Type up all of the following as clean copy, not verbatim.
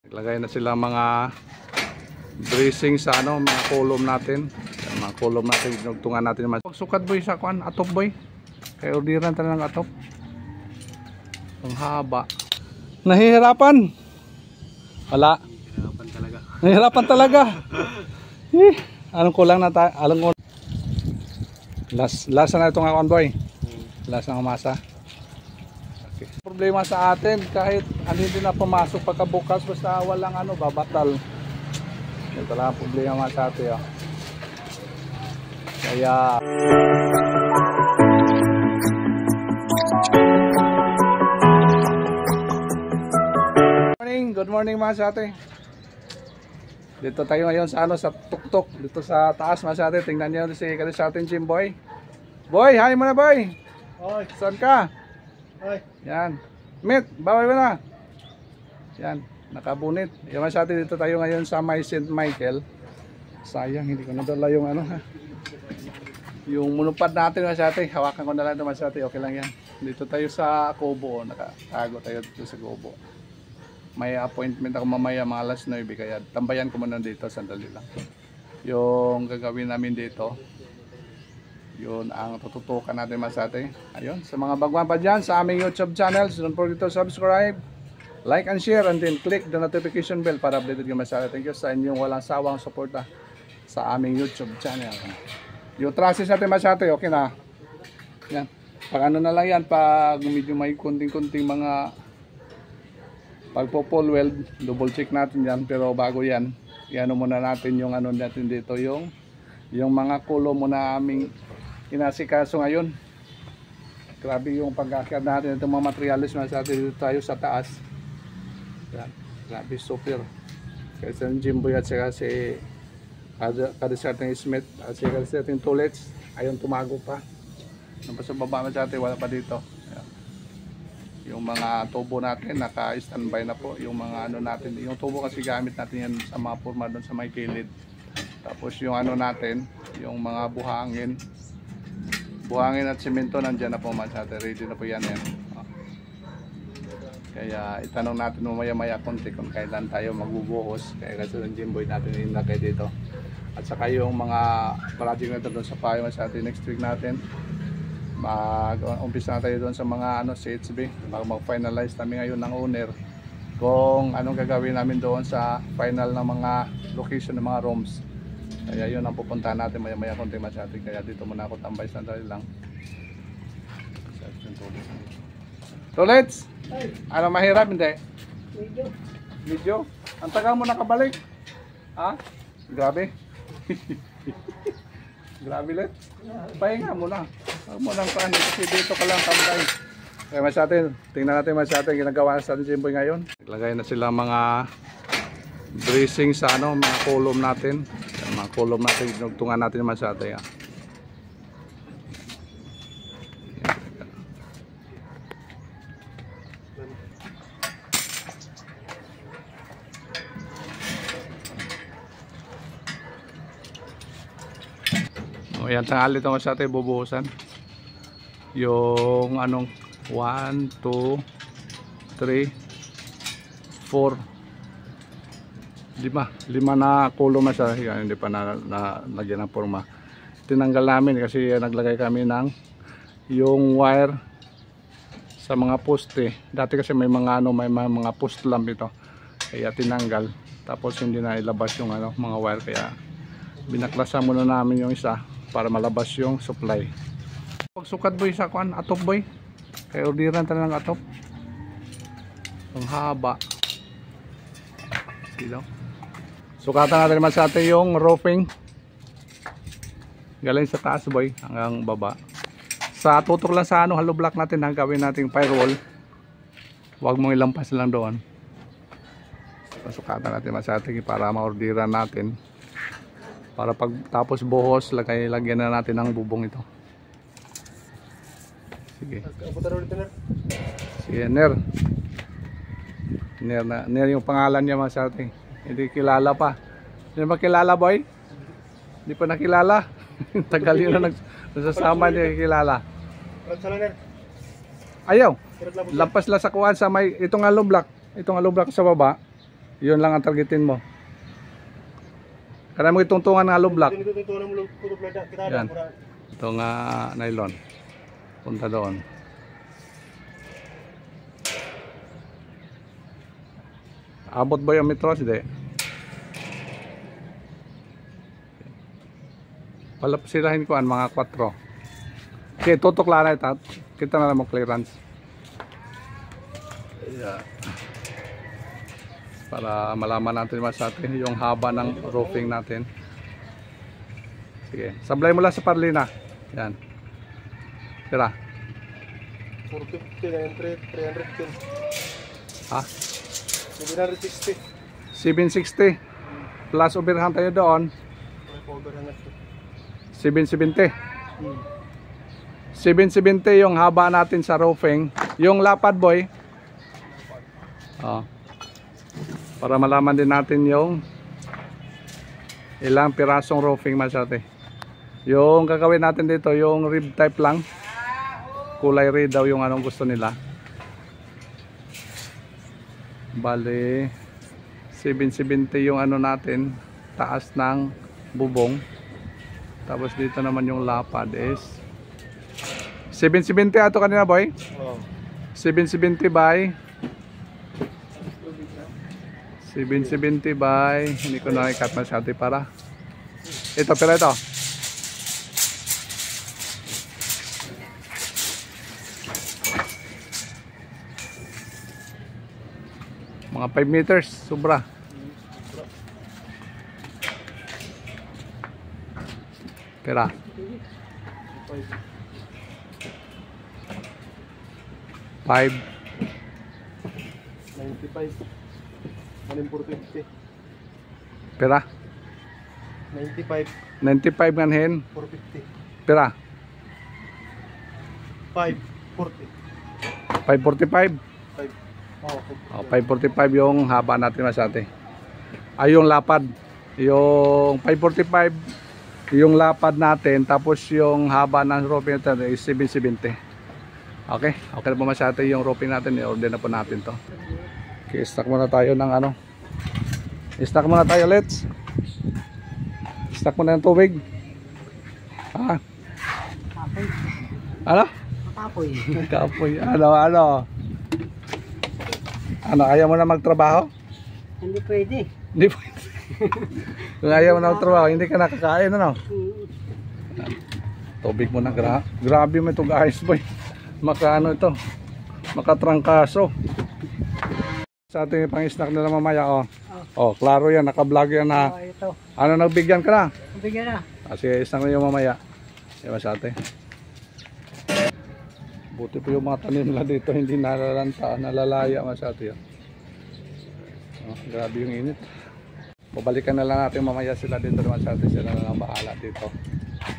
Naglagay na sila mga dressing sa ano, mga column natin. Mga column natin, ginugtungan natin. Pagsukat boy sa kuan, atop boy. Kaya ordiran tayo ng atop. Ang haba. Nahihirapan. Wala. Nahihirapan talaga. Nahihirapan talaga. Anong kulang na tayo? Alam ko. Lasa na itong akuan boy. Lasa ng masa. Okay. Problema sa atin kahit hindi na pumasok pagkabukas basta walang ano, babatal. Ito lang ang problema sa atin. Oh. Kaya good morning mga sa atin. Dito tayo ngayon sa ano, sa tuktok dito sa taas mga sa atin. Tingnan niyo si sa atin Jimboy. Boy, hi muna boy. Oy, saan ka? oy. Yan. Mit, bawal mo na. Yan, nakabunit. Yan sa atin, dito tayo ngayon sa may St. Michael. Sayang, hindi ko nadala yung ano ha. Yung monopod natin sa atin. Hawakan ko na lang naman sa atin. Okay lang yan. Dito tayo sa Kubo. Nakatago tayo dito sa Kubo. May appointment ako mamaya mga alas 9. Kaya tambayan ko muna dito. Sandali lang. Yung gagawin namin dito, yun ang tututukan natin mas atin. Ayun, sa mga baguhan pa dyan sa aming YouTube channel, don't forget to subscribe, like and share, and then click the notification bell para updated kayo mas atin. Thank you sa inyong walang sawang suporta sa aming YouTube channel. Yung trusses natin mas atin, okay na. Yan. Pag ano na lang yan, pag medyo may kunting-kunting mga pagpo-pull weld, double check natin yan. Pero bago yan, iano muna natin yung ano natin dito, yung mga kulo muna aming inasikaso ngayon. Grabe yung pagkakit natin itong mga materialis na sa atin dito tayo sa taas. Yan. Grabe super. Kasi ang Jimboy at saka si Kadisarteng Smith at saka Kadisarteng Tullets ayun tumago pa. Nung sa baba sa atin wala pa dito. Yan. Yung mga tubo natin naka-standby na po. Yung mga ano natin, yung tubo kasi gamit natin yan sa mga forma doon sa may kilid. Tapos yung ano natin, yung mga buhangin at semento nandyan na po man sa atin. Ready na po yan. Kaya itanong natin mamaya konti kung kailan tayo magbubuhos. Kaya kasi ng Jimboy natin inilagay dito. At saka yung mga project na doon sa payo sa atin next week natin. Mag-umpisa na tayo doon sa mga ano, CHB. Mag-finalize namin ngayon ng owner kung anong gagawin namin doon sa final ng mga location ng mga rooms. Kaya yun ang pupuntahan natin maya konti masyati. Kaya dito muna ako tambay sandali lang. Tullets! Ano mahirap hindi? Video? Ang tagal mo nakabalik? Ha? Grabe. Grabe let. Pahinga mo na. Huwag mo nang paano kasi dito ka lang tambay. Kaya masyati, tingnan natin masyati ginagawa sa Jimboy ngayon. Naglagay na sila mga dressing sa ano, mga column natin. Mga column natin, ginugtungan natin naman sa atin. O yan, tanghali ito sa atin, bubuhusan. Yung anong 1, 2, 3, 4 lima na column na siya. Yan, hindi pa lagyan ng forma. Tinanggal namin kasi naglagay kami ng yung wire sa mga poste. Dati kasi may mga ano, may mga post lamp ito. Kaya tinanggal. Tapos hindi na ilabas yung ano, mga wire, kaya binaklasan muna namin yung isa para malabas yung supply. Pagsukat boy sa kuan, atop boy. Kaya ordiran tayo ng atop. Ang haba. Sino? Sukatan natin naman sa atin yung roofing galing sa taas boy hanggang baba. Sa tutok lang sa ano, hollow block natin ang gawin nating firewall. Huwag mong ilampas lang doon. Sukatan natin naman sa atin para maordiran natin. Para pag tapos buhos, lagyan na natin ang bubong ito. Sige. Sige, Ner. Ner yung pangalan niya mga sa atin. Hindi kilala pa. Hindi ba kilala boy? Hindi pa nakilala. Tagal yun na nagsasama, hindi kilala. Ayaw. Lampas lang sa kuwan sa may itong hollow block. Itong hollow block sa baba. Yun lang ang targetin mo. Kaya mo itungtungan ng hollow block. Yan. Ito nga nylon. Punta doon. Abot ba yung metros? Hindi. Palapsirahin ko ang mga 4. Okay, tutukla na ito. Kita na lang mo clearance. Yeah. Para malaman natin mas atin yung haba ng roofing natin. Sige, sablay mo lang sa parlina. Yan. Tira. 450 na 310. Ha? 760. 760. Plus overhand tayo doon. 770. 770 yung haba natin sa roofing. Yung lapad boy. Para malaman din natin yung ilang pirasong roofing masyate. Yung gagawin natin dito, yung rib type lang. Kulay red daw yung anong gusto nila. Bale 770 yung ano natin, taas ng bubong. Tapos dito naman yung lapad is 770 ato kanina boy. 770 by 770 by, hindi ko na i-cut masyado para ito, pero ito mga 5 meters sobra. Pera 5 95. 450. pera 95. 95 nganhin 450. pera 540. 545 545 yung haba natin masyate. Ay yung lapad, yung 545 yung lapad natin, tapos yung haba ng roofing natin is 770. Okay na po masyate yung roofing natin. I-order na po natin to. Okay, stock muna tayo ng ano. Stock muna tayo, let's. Stock muna ng tubig. Kapoy. Ano? Kapoy. Kapoy. Ano, ayaw mo na magtrabaho? Hindi pwede. Hindi pwede. Kung ayaw mo na magtrabaho, hindi ka nakakain, ano? Tubig mo na, grabe mo ito guys, boy. Makaano ito? Makatrangkaso. Sa ating pang-snack nila mamaya, klaro yan, naka-vlog yan na. Ito. Ano, nagbigyan ka na? Bigyan na. Sige, snack na yung mamaya. Diba sa atin? Buti po yung mga tanim nila dito, hindi nalalanta, nalalaya masyado yan. Grabe yung init. Babalikan na lang natin mamaya sila dito naman sa atin, sila na lang bahala dito.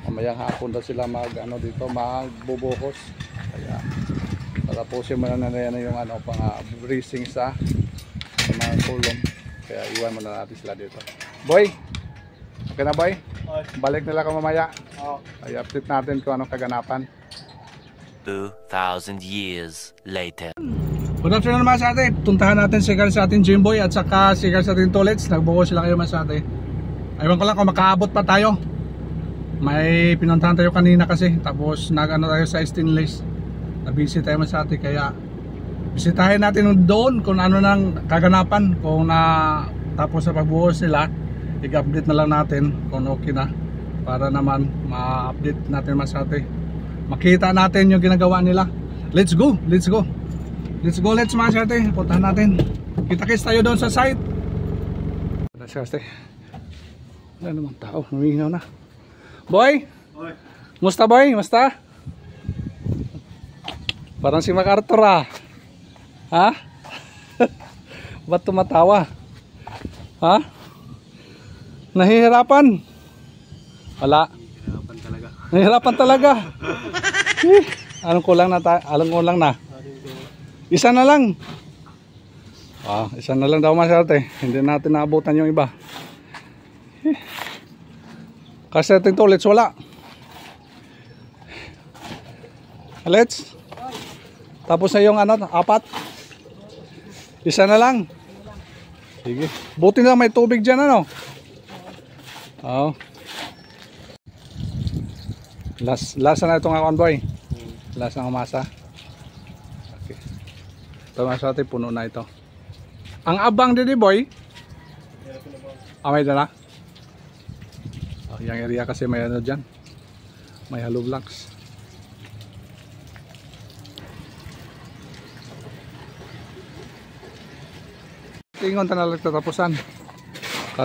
Mamayang hapon daw sila dito, magbubukos. Kaya tapusin mo na yan yung breezing sa mga kulong. Kaya iwan mo na natin sila dito. Boy! Okay na boy? Balik nila ka mamaya. Ay update natin kung anong kaganapan. 2,000 years later. Good afternoon naman sa atin. Tuntahan natin sigal sa ating Jimboy at saka sigal sa ating Tolets. Nagbuko sila kayo mas sa atin. Aywan ko lang kung makaabot pa tayo. May pinuntahan tayo kanina kasi. Tapos tayo sa Stainless. Nabisi tayo mas sa atin. Kaya bisitahin natin doon kung ano nang kaganapan. Kung tapos sa pagbuhos nila, i-update na lang natin kung okay na. Para naman ma-update natin mas sa atin. Makita natin yung ginagawa nila. Let's go, let's go. Let's go, let's masyate. Puntahan natin. Kita-kits tayo doon sa site. Masyate. Wala namang tao, humihingaw na. Boy! Musta boy? Musta? Parang si MacArthur Ha? Ba't tumatawa? Ha? Nahihirapan? Wala. Nahihirapan talaga. Anong kulang na? Isa na lang. Isa na lang daw masyarte. Hindi natin naabutan yung iba. Kasi ating toilets wala. Let's. Tapos na yung 4. Isa na lang. Sige. Buti na lang may tubig dyan, ano? Oo. Lasa na itong akon, boy. Lasa ng masa. Okay. Ito mga natin, puno na ito. Ang abang din, boy. May dala. Oh, yung area kasi may ano dyan. May hollow blocks. Tingon na lang tatapusan.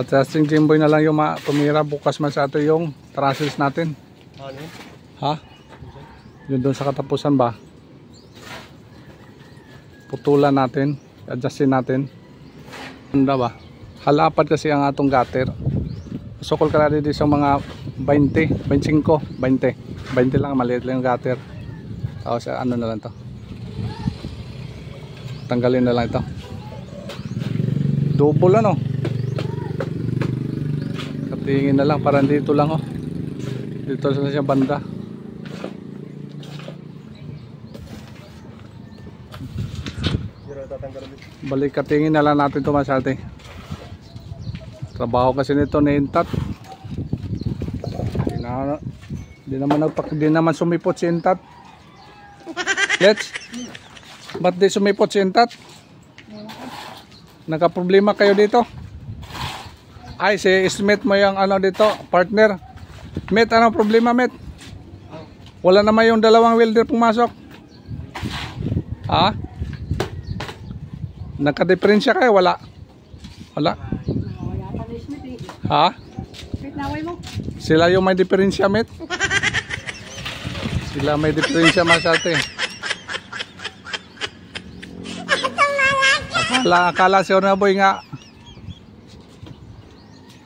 Testing Jimboy na lang yung tumira. Bukas man sa ato yung trusses natin. Ano? Ha? Yun doon sa katapusan ba? Putulan natin. Adjustin natin. Ano ba? Halapad kasi ang atong gutter. Sukol ka na dito sa mga 20, 25, 20. 20 lang, maliit lang yung gutter. Tapos ano na lang to. Tanggalin na lang ito. Double ano. Katingin na lang, parang dito lang oh. Dito sa siya banda. Balik katingin na lang natin ito masyate. Trabaho kasi nito na intat. Di naman sumipot si intat. Let's. Ba't di sumipot si intat? Nagka-problema kayo dito? Ay, si Smith mo yung ano dito, partner. Met, anong problema, Met? Wala naman yung dalawang welder pumasok. Ha? Nagka-diferensya kayo? Wala? Wala? Wala pa ni Smith eh. Ha? Smith, naway mo. Sila yung may diferensya, Met? Sila may diferensya masate. Akala siya na boy nga.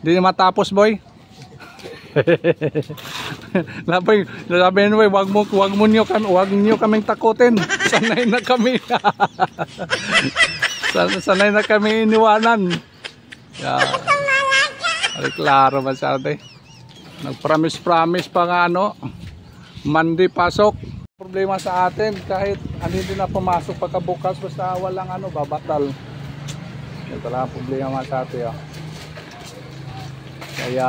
Di na matapos boy. Na boy, sabi boy, wag niyo kaming takutin. Sanay na kami. Sanay na kami iniwanan. Yeah. Klaro masyado. Nag-promise pa nga ano. Monday pasok. Problema sa atin kahit hindi na pumasok pagkabukas basta walang ano babatal. Ito lang problema sa atin. Oh. Kaya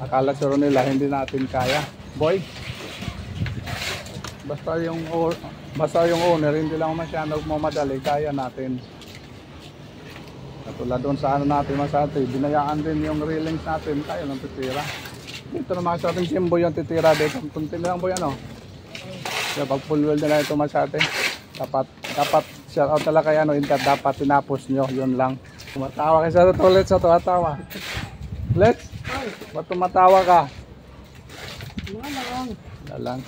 akala siro nila hindi natin kaya. Boy. Basta yung owner hindi lang masyadong mamadali, kaya natin. Katulad doon sa ano natin masate, binayaan din yung railings natin, kaya lang titira. Dito naman sa ating Jimboy yung titira dito. Kunti lang boy ano. Kaya pag full weld na ito masate, dapat shout out talaga kay ano, dapat tinapos nyo, yun lang. Tumatawa kayo sa ito, let's sa tumatawa. Let's, ba't tumatawa ka? Wala lang.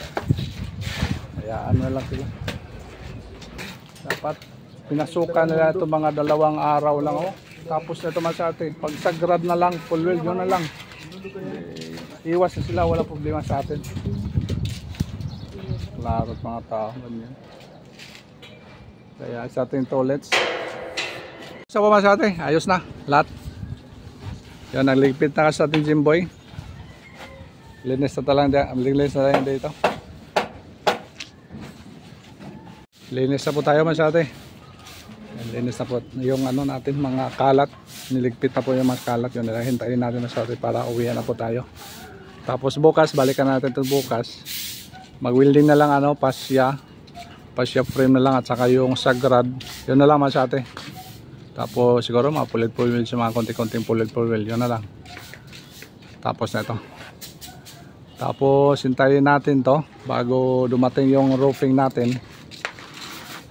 Kaya ano lang sila. Dapat pinasukan nila ito mga 2 araw lang oh. Tapos na ito masate, pag sagrad na lang, full weld yun na lang. Iwas na sila, wala problema sa atin. Klaro at mga tao ganyan. Kaya sa ating toilets sa pa masyate, ayos na lahat. Yan, nagligpit na kasi sa ating Jimboy. Linis na talang linis na tayo dito. Linis na po tayo masyate. Linis na po yung ano natin, mga kalat. Niligpit na po yung mga kalat. Yun, hintayin natin masyate para uwihan na po tayo. Tapos bukas, balikan natin ito bukas. Mag-welding na lang ano, pasya frame na lang at saka yung sagrad. Yun na lang masyate. Tapos siguro mga pulit-pulit sa mga konti-konting pulit-pulit. Yun na lang. Tapos na ito. Tapos hintayin natin to bago dumating yung roofing natin.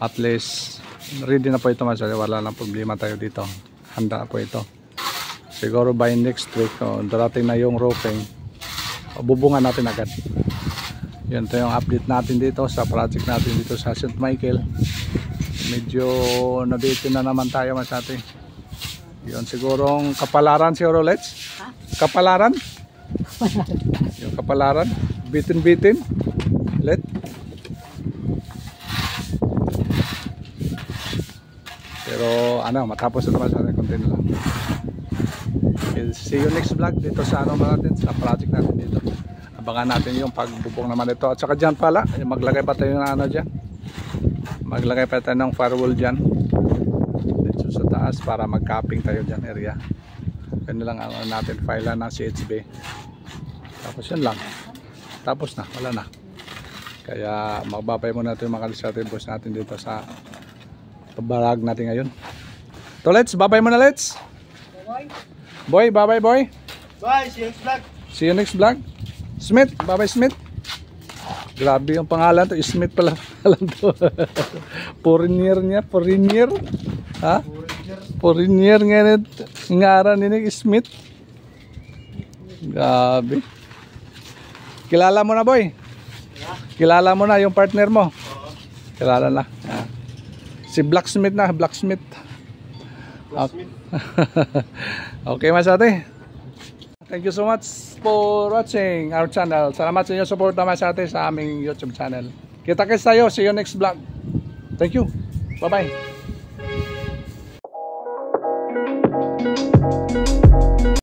At least ready na po ito masyate. Wala lang problema tayo dito. Handa po ito. Siguro by next week darating na yung roofing. Bubungan natin agad. Yan ito yung update natin dito sa project natin dito sa St. Michael. Medyo nabitin na naman tayo masyate. Yun sigurong kapalaran siguro let's. Kapalaran? Yung kapalaran. Bitin. Let. Pero ano, matapos ito masyate. Konti na lang. Okay, see you next vlog dito sa ano natin, sa project natin dito. Abangan natin yung pagbubong naman ito. At saka dyan pala, maglagay pa tayo ng ano dyan. Maglagay pa tayo ng firewall dyan. Dito sa taas para mag-capping tayo dyan area. Ganun lang ang natin, file lang ng CHB. Tapos yun lang. Tapos na, wala na. Kaya magbabay muna natin yung mga kalisarte boys natin dito sa pabarag natin ngayon. So let's, babay muna let's. Boy, bye-bye boy. Bye, see you next vlog. See you next vlog. Smith, bye-bye Smith. Grabe yung pangalan to, Smith pala pangalan to. Foreigner niya, foreigner. Ha? Foreigner nga ngaran ni Smith. Grabe. Kilala mo na boy? Kilala mo na yung partner mo? Kilala na. Si Blacksmith na, Blacksmith. Okay mas ate. Thank you so much for watching our channel. Salamat sa inyong support naman sa atin sa aming YouTube channel. Kita-kits tayo. See you next vlog. Thank you. Bye-bye.